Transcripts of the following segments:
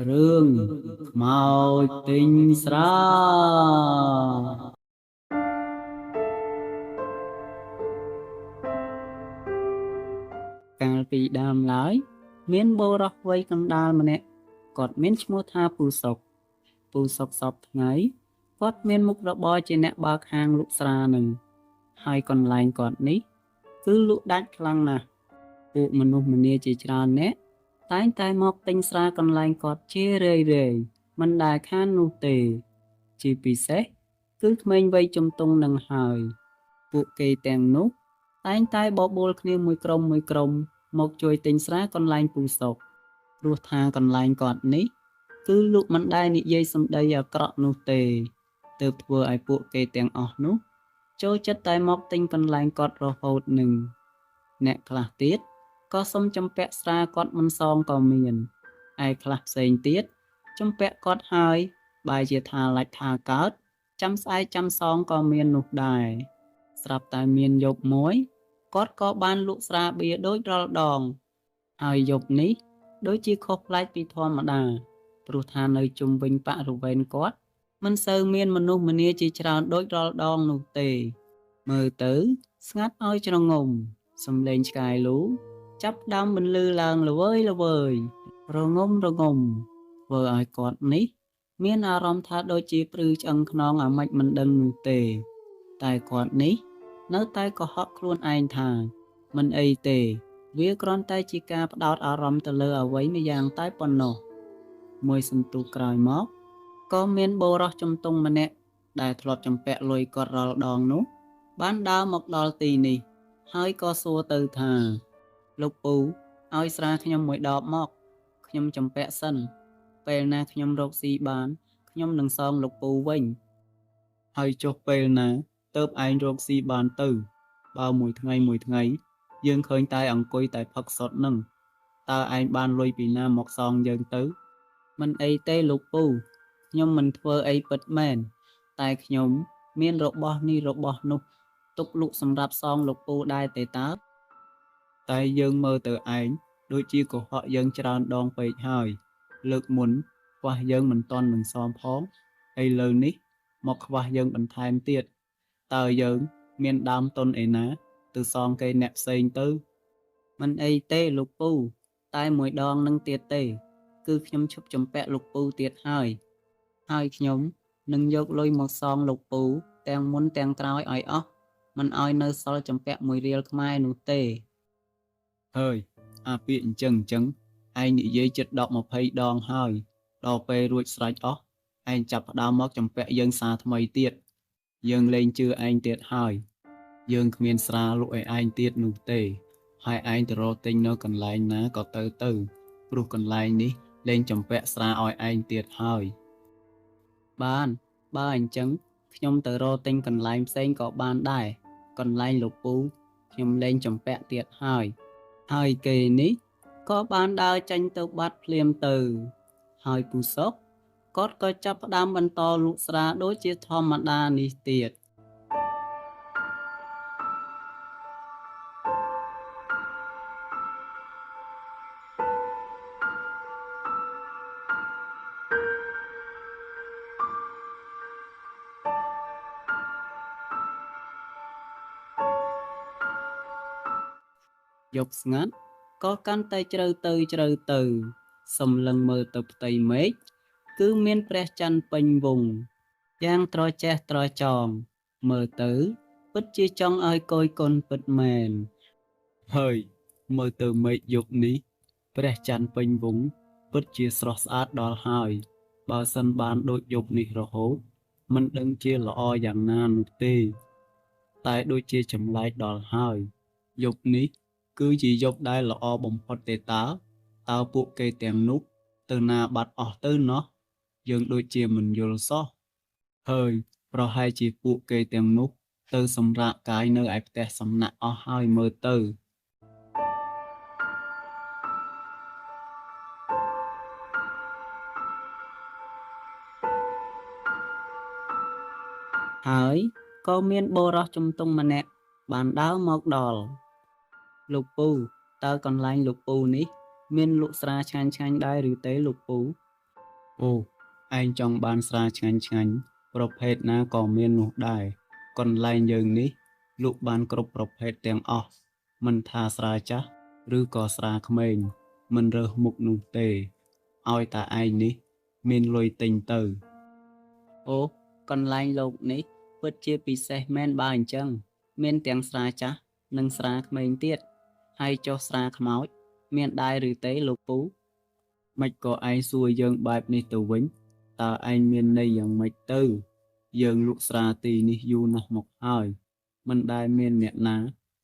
រឿងខ្មោចទិញស្រាកាលពីដើមឡើយមានបុរសវ័យកណ្ដាលម្នាក់គាត់មានឈ្មោះថាពូសុកសពថ្ងៃគាត់មានមុខរបរជាអ្នកបើកហាងលក់ស្រានឹងហើយកន្លែងគាត់នេះគឺលក់ដាច់ខ្លាំងណាស់ពួកមនុស្សម្នាជាច្រើនអ្នកតែងតែមកទិញស្រាកន្លែងគាត់ជារឿយមិនដែលខាននោះទេជាពិសេសគឺក្មេងវ័យជំទង់នឹងហើយពួកគេទាំងនោះតែងតែបបួលគ្នាមួយក្រុមមកជួយទិញស្រាកន្លែងពូសុកព្រោះថាកន្លែងគាត់នេះគឺលក់មិនដែលនិយាយសម្ដីអាក្រក់នោះទេទើបធ្វើឲ្យពួកគេទាំងអស់នោះចូលចិត្តតែមកទិញកន្លែងគាត់រហូតនឹងអ្នកខ្លះទៀតក៏សុំចំពាក់ស្រាគាត់មិនសងក៏មានឯខ្លះផ្សេងទៀតចំពាក់គាត់ហើយបែរជាថាឡាច់ថាកើតចាំស្អែកចាំសងក៏មាននោះដែរស្រាប់តែមានយប់មួយគាត់ក៏បានលក់ស្រាបៀរដូចរាល់ដងហើយយប់នេះដូចជាខុសប្លែកពីធម្មតាព្រោះថានៅជុំវិញបរិវេណគាត់មិនសូវមានមនុស្សម្នាជាច្រើនដូចរាល់ដងនោះទេមើលទៅស្ងាត់ឲ្យជ្រងំសំឡេងឆ្កែលូចាប់ផ្ដើមបន្លឺឡើងល្វើយរងំធ្វើឲ្យគាត់នេះមានអារម្មណ៍ថាដូចជាព្រឺឆ្អឹងខ្នងអាម៉េចមិនដឹងនោះទេតែគាត់នេះនៅតែកុហកខ្លួនឯងថាមិនអីទេវាគ្រាន់តែជាការផ្ដោតអារម្មណ៍ទៅលើអ្វីម្យ៉ាងតែប៉ុណ្ណោះមួយសន្ទុះក្រោយមកក៏មានបុរសជំទង់ម្នាក់ដែលធ្លាប់ចំពាក់លុយគាត់រាល់ដងនោះបានដើរមកដល់ទីនេះហើយក៏សួរទៅថាលោកពូឲ្យស្រាខ្ញុំមួយដបមកខ្ញុំចំពាក់សិនពេលណាខ្ញុំរកស៊ីបានខ្ញុំនឹងសងលោកពូវិញហើយចុះពេលណាទើបឯងរកស៊ីបានទៅបើមួយថ្ងៃយើងឃើញតែអង្គុយតែផឹកសុទ្ធនឹងតើឯងបានលុយពីណាមកសងយើងទៅមិនអីទេលោកពូខ្ញុំមិនធ្វើអីពិតមែនតែខ្ញុំមានរបស់នេះរបស់នោះទុកលក់សម្រាប់សងលោកពូដែរទេតើតែយើងមើលទៅឯងដូចជាកុហកយើងច្រើនដងពេកហើយលើកមុនខ្វះយើងមិនទាន់នឹងសមផងឥឡូវនេះមកខ្វះយើងបន្ថែមទៀតតើយើងមានដើមទុនឯណាទៅសងគេអ្នកផ្សេងទៅមិនអីទេលោកពូតែមួយដងនឹងទៀតទេគឺខ្ញុំឈប់ចំពាក់លោកពូទៀតហើយខ្ញុំនឹងយកលុយមកសងលោកពូទាំងមុនទាំងក្រោយឲ្យអស់មិនឲ្យនៅសល់ចំពាក់មួយរៀលខ្មែរនោះទេហើយអាពាក្យអញ្ចឹងឯងនិយាយជិត10 20ដងហើយដល់ពេលរួចស្រេចអស់ឯងចាប់ផ្ដើមមកចំពាក់យើងសារថ្មីទៀតយើងលែងជឿឯងទៀតហើយយើងគ្មានស្រាលក់ឲ្យឯងទៀតនោះទេហើយឯងទៅរកទិញនៅកន្លែងណាក៏ទៅព្រោះកន្លែងនេះលែងចំពាក់ស្រាឲ្យឯងទៀតហើយបានបើអញ្ចឹងខ្ញុំទៅរកទិញកន្លែងផ្សេងក៏បានដែរកន្លែងលោកពូខ្ញុំលែងចំពាក់ទៀតហើយគេនេះក៏បានដើរចេញទៅបាត់ភ្លាមទៅហើយពូសុកគាត់ក៏ចាប់ផ្ដើមបន្តលក់ស្រាដូចជាធម្មតានេះទៀតយប់ស្ងាត់ក៏កាន់តែជ្រៅទៅសម្លឹងមើលទៅផ្ទៃមេឃគឺមានព្រះច័ន្ទពេញវង់យ៉ាងត្រចះត្រចង់មើលទៅពិតជាចង់ឲ្យគយគន់ពិតមែនហើយមើលទៅមេឃយប់នេះព្រះច័ន្ទពេញវង់ពិតជាស្រស់ស្អាតដល់ហើយបើសិនបានដូចយប់នេះរហូតមិនដឹងជាល្អយ៉ាងណានោះទេតែដូចជាចម្លែកដល់ហើយយប់នេះគឺជាយប់ដែលល្អបំផុតទេតើពួកគេទាំងនោះទៅណាបាត់អស់ទៅណោះយើងដូចជាមិនយល់សោះហើយប្រហែលជាពួកគេទាំងនោះទៅសម្រាកកាយនៅឯផ្ទះសំណាក់អស់ហើយមើលទៅហើយក៏មានបុរសជំទង់ម្នាក់បានដើរមកដល់លោកពូតើកន្លែងលោកពូនេះមានលក់ស្រាឆ្ងាញ់ដែរឬទេលោកពូ អូឯងចង់បានស្រាឆ្ងាញ់ឆ្ងាញ់ប្រភេទណាក៏មាននោះដែរកន្លែងយើងនេះលក់បានគ្រប់ប្រភេទទាំងអស់មិនថាស្រាចាស់ឬក៏ស្រាក្មេងមិនរើសមុខនោះទេឲ្យតែឯងនេះមានលុយទិញទៅអូកន្លែងលោកនេះពិតជាពិសេសមែនបើអញ្ចឹងមានទាំងស្រាចាស់និងស្រាក្មេងទៀតហើយចុះស្រាខ្មោចមានដែរឬទេលោកពូមិនក៏ឯងសួរយើងបែបនេះទៅវិញតើឯងមានន័យយ៉ាងម៉េចទៅយើងលក់ស្រាទីនេះយូរណាស់មកហើយមិនដែលមានអ្នកណា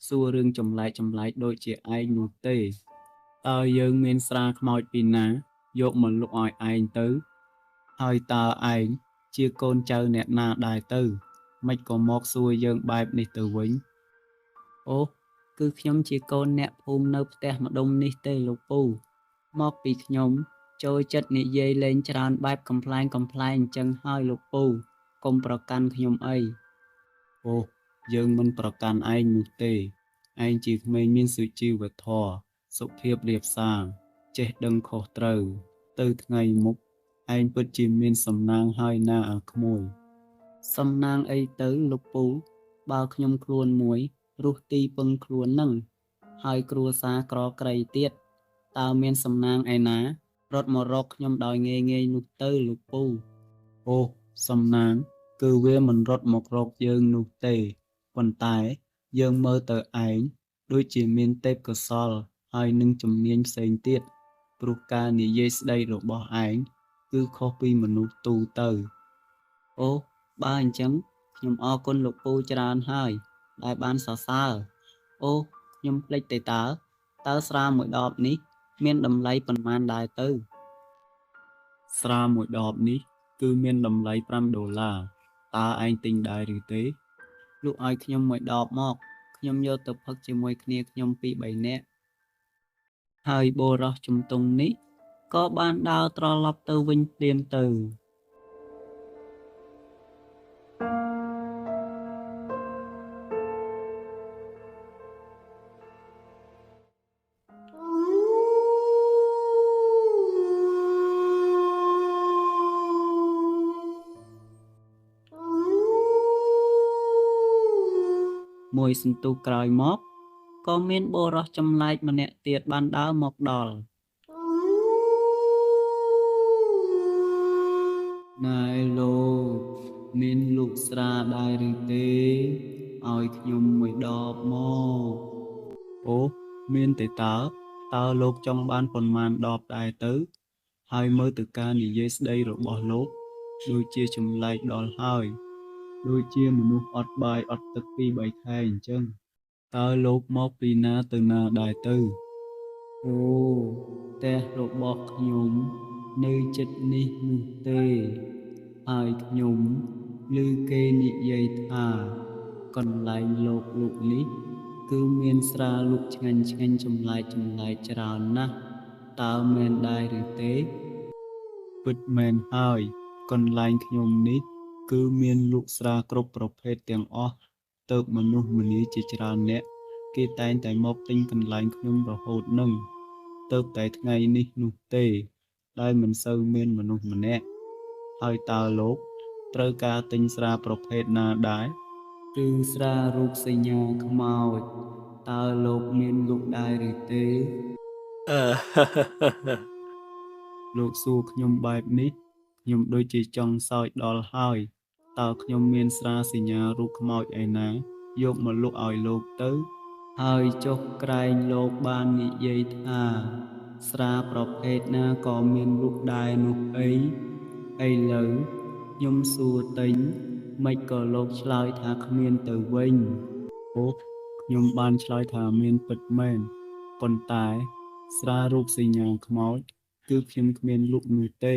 សួររឿងចម្លែកដូចជាឯងនោះទេតើយើងមានស្រាខ្មោចពីណាយកមកលក់ឲ្យឯងទៅហើយតើឯងជាកូនចៅអ្នកណាដែរទៅមិនក៏មកសួរយើងបែបនេះទៅវិញអូគឺខ្ញុំជាកូនអ្នកភូមិនៅផ្ទះម្ដុំនេះទេលោកពូមកពីខ្ញុំចូលចិត្តនិយាយលេងច្រើនបែបកំ pl ែងអញ្ចឹងហើយលោកពូកុំប្រកាន់ខ្ញុំអីអូយើងមិនប្រកាន់ឯងនោះទេឯងជាក្មេងមានសុជីវធម៌សុភាពរាបសារចេះដឹងខុសត្រូវទៅថ្ងៃមុខឯងពិតជាមានសំណាងហើយណាអាក្មួយសំណាងអីទៅលោកពូបើខ្ញុំខ្លួនមួយរស់ទីពឹងខ្លួននឹងហើយគ្រួសារក្រក្រីទៀតតើមានសំណាងឯណារត់មករកខ្ញុំដោយងាយនោះទៅលោកពូអូសំណាងគឺវាមិនរត់មករកយើងនោះទេប៉ុន្តែយើងមើលទៅឯងដូចជាមានទេពកោសល្យហើយនឹងជំនាញផ្សេងទៀតព្រោះការនិយាយស្ដីរបស់ឯងគឺខុសពីមនុស្សទូទៅអូបើអញ្ចឹងខ្ញុំអរគុណលោកពូច្រើនហើយដែលបានសរសើរអូខ្ញុំភ្លេចទៅតើស្រាមួយដបនេះមានតម្លៃប៉ុន្មានដែរទៅស្រាមួយដបនេះគឺមានតម្លៃ$5តើឯងទិញដែរឬទេលក់ឲ្យខ្ញុំមួយដបមកខ្ញុំយកទៅផឹកជាមួយគ្នាខ្ញុំពីរបីនាក់ហើយបុរសជំទង់នេះក៏បានដើរត្រឡប់ទៅវិញភ្លាមទៅមួយសន្ទុះក្រោយមកក៏មានបុរសចម្លែកម្នាក់ទៀតបានដើរមកដល់ណែលោកមានលក់ស្រាដែរឬទេឲ្យខ្ញុំមួយដបមកអូមានទេតើលោកចង់បានប៉ុន្មានដបដែរទៅហើយមើលទៅការនិយាយស្ដីរបស់លោកដូចជាចម្លែកដល់ហើយដូចជាមនុស្សអត់បាយអត់ទឹកពីរបីខែអញ្ចឹងតើលោកមកពីណាទៅណាដែរទៅអូផ្ទះរបស់ខ្ញុំនៅជិតនេះនោះទេហើយខ្ញុំឮគេនិយាយថាកន្លែងលោកលក់នេះគឺមានស្រាលក់ឆ្ងាញ់ចម្លែកច្រើនណាស់តើមែនដែរឬទេពិតមែនហើយកន្លែងខ្ញុំនេះគឺមានលក់ស្រាគ្រប់ប្រភេទទាំងអស់ទើបមនុស្សម្នាជាច្រើនអ្នកគេតែងតែមកទិញកន្លែងខ្ញុំរហូតនឹងទើបតែថ្ងៃនេះនោះទេដែលមិនសូវមានមនុស្សម្នាក់ហើយតើលោកត្រូវការទិញស្រាប្រភេទណាដែរគឺស្រារូបសញ្ញាខ្មោចតើលោកមានលក់ដែរឬទេអឺ លោកសួរខ្ញុំបែបនេះខ្ញុំដូចជាចង់សើចដល់ហើយតើខ្ញុំមានស្រាសញ្ញារូបខ្មោចឯណាយកមកលក់ឲ្យលោកទៅហើយចុះក្រែងលោកបាននិយាយថាស្រាប្រភេទណាក៏មានលក់ដែរនោះអីឥឡូវខ្ញុំសួរទិញមិនក៏លោកឆ្លើយថាគ្មានទៅវិញអូខ្ញុំបានឆ្លើយថាមានពិតមែនប៉ុន្តែស្រារូបសញ្ញាខ្មោចគឺខ្ញុំគ្មានលក់នោះទេ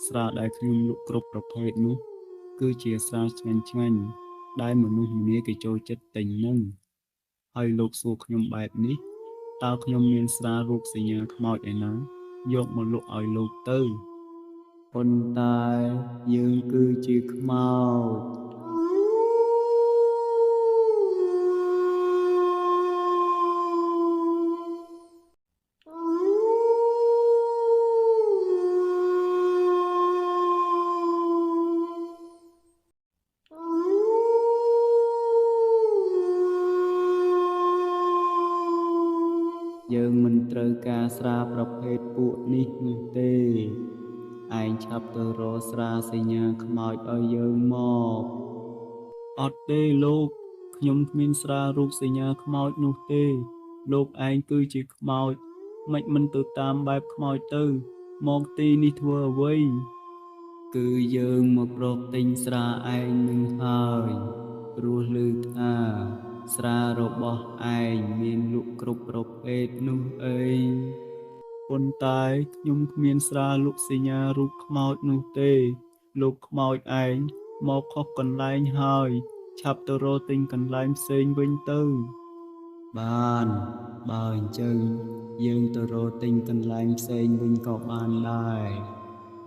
ស្រាដែលខ្ញុំលក់គ្រប់ប្រភេទនោះគឺជាស្រាឆ្ងាញ់ដែលមនុស្សម្នាគេចូលចិត្តទិញនឹងហើយលោកសួរខ្ញុំបែបនេះតើខ្ញុំមានស្រារូបសញ្ញាខ្មោចឯណាយកមកលក់ឲ្យលោកទៅប៉ុន្តែយើងគឺជាខ្មោច ស្រាប្រភេទពួកនេះនោះទេឯងឆាប់ទៅរកស្រាសញ្ញាខ្មោចឲ្យយើងមកអត់ទេលោកខ្ញុំគ្មានស្រារូបសញ្ញាខ្មោចនោះទេលោកឯងគឺជាខ្មោចមិនទៅតាមបែបខ្មោចទៅមកទីនេះធ្វើអ្វីគឺយើងមករកទិញស្រាឯងនឹងហើយព្រោះឮថាស្រារបស់ឯងមានលក់គ្រប់ប្រភេទនោះអីប៉ុន្តែខ្ញុំគ្មានស្រាលក់សញ្ញារូបខ្មោចនោះទេលោកខ្មោចឯងមកខុសកន្លែងហើយឆាប់ទៅរកទិញកន្លែងផ្សេងវិញទៅបានបើអញ្ចឹងយើងទៅរកទិញកន្លែងផ្សេងវិញក៏បានដែរ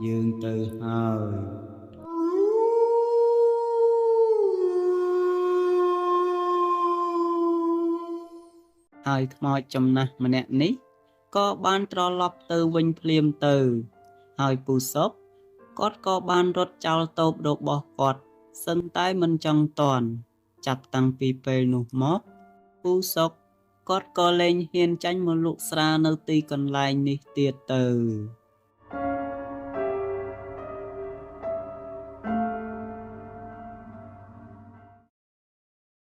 យើងទៅហើយខ្មោចចំណាស់ម្នាក់នេះក៏បានត្រឡប់ទៅវិញភ្លាមទៅហើយពូសុកគាត់ក៏បានរត់ចោលតូបរបស់គាត់សឹងតែមិនចង់តន់ចាប់តាំងពីពេលនោះមកពូសុកគាត់ក៏លែងហ៊ានចាញ់មកលក់ស្រានៅទីកន្លែងនេះទៀតទៅ